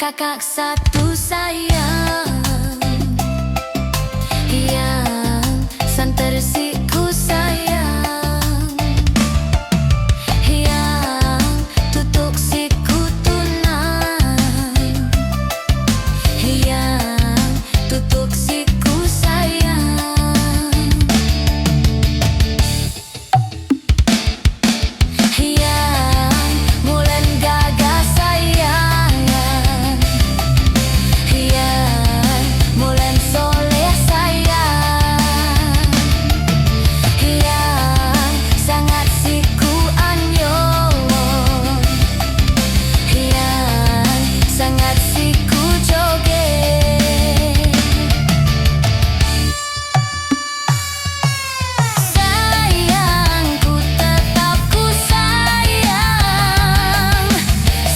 kakak satu sayang, yang santersiku sayang, yang tutuk siku tunang, yang tutuk siku sayang, yang mulen gagah sayang, yang mulen soleh sayang, yang sangat siku anyon, yang sangat siku joget. Sayangku tetap ku sayang,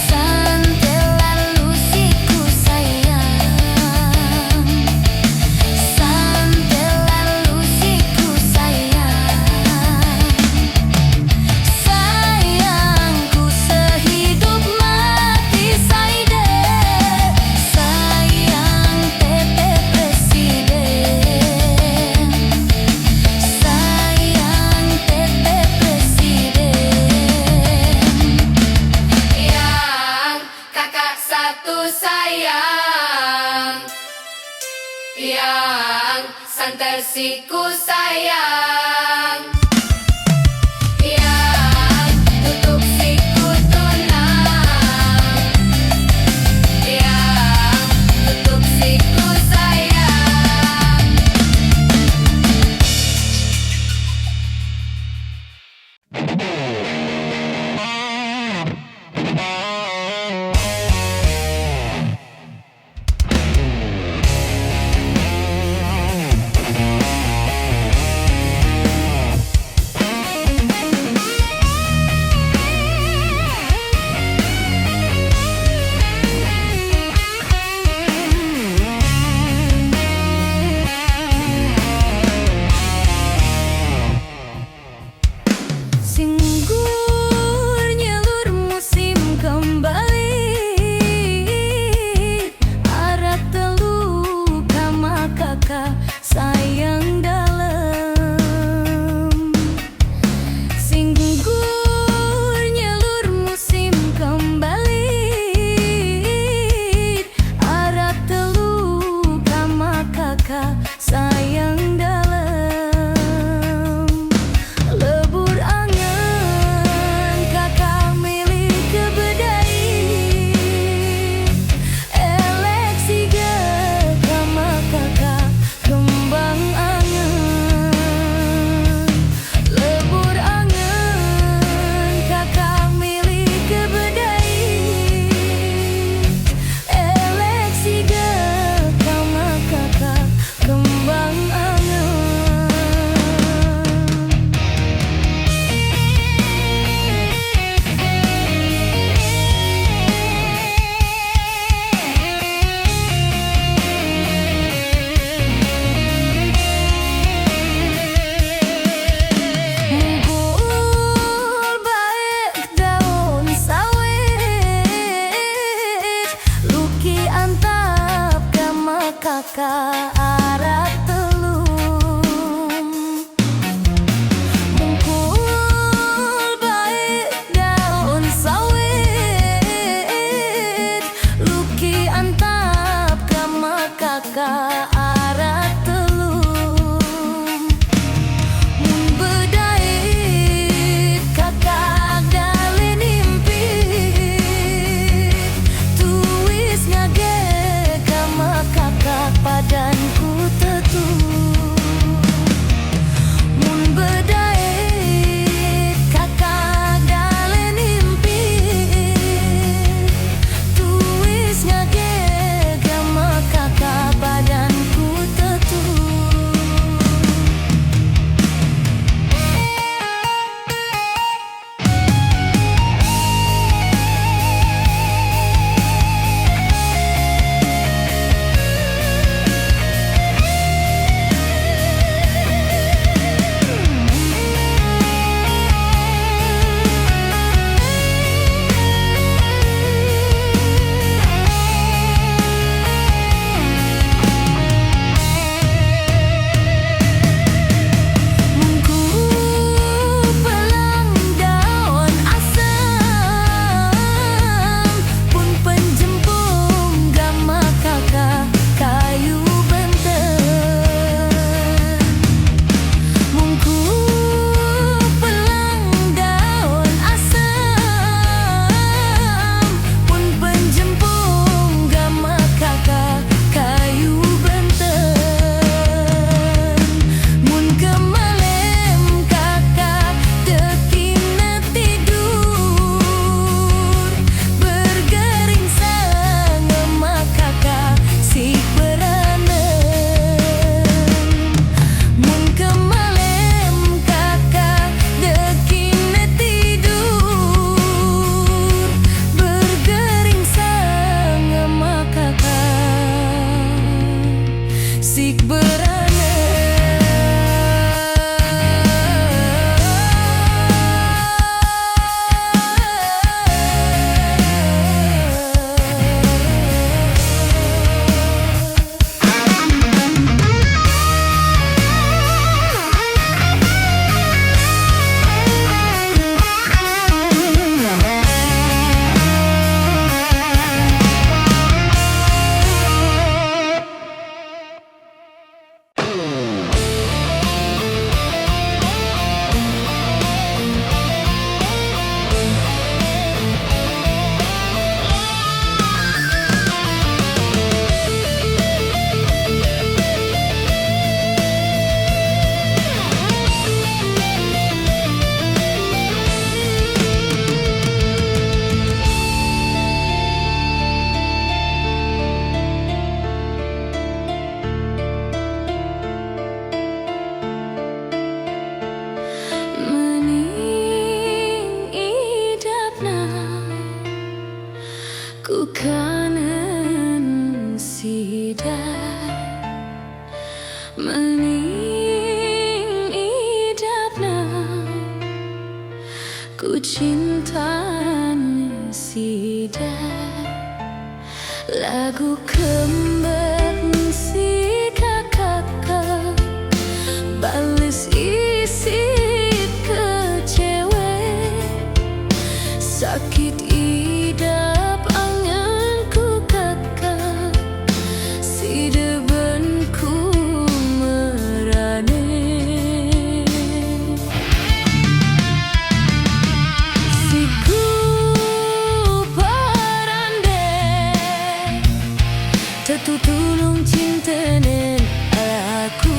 santelalu siku sayang, santelalu siku sayang. Sayangku sehidup mati saide, sayang Tete Presiden, sayang Tete Presiden, yang kakak satu sayang, yang santersiku sayang, yang tutuk siku tunang, yang tutuk siku sayang. Singgur nyelur musim kembali, arah telu kama kakak sayang dalam. Singgur nyelur musim kembali, arah telu kama kakak sayang dalam. Lebur angan kakak milik kebedai, eleksi kama kakak kembang angan. Lebur angan kakak milik kebedai, eleksi kama kakak kembang angan. Munggul baik daun sawit, luki antap kama kakak arah telum. Munggul baik daun sawit, luki antap kama kakak arah telum. Mun bedait kakak dalin impit, tuis ngage kama kakak padanku tetu. Mun bedait kakak dalin impit, tuis ngage kama kakak padanku Mening idapna ku cintanya sida lagu kembang si kakak balas isi kecewe sakit idap anganku kakak si debenku merane siku parande tetu tulung cintanen aku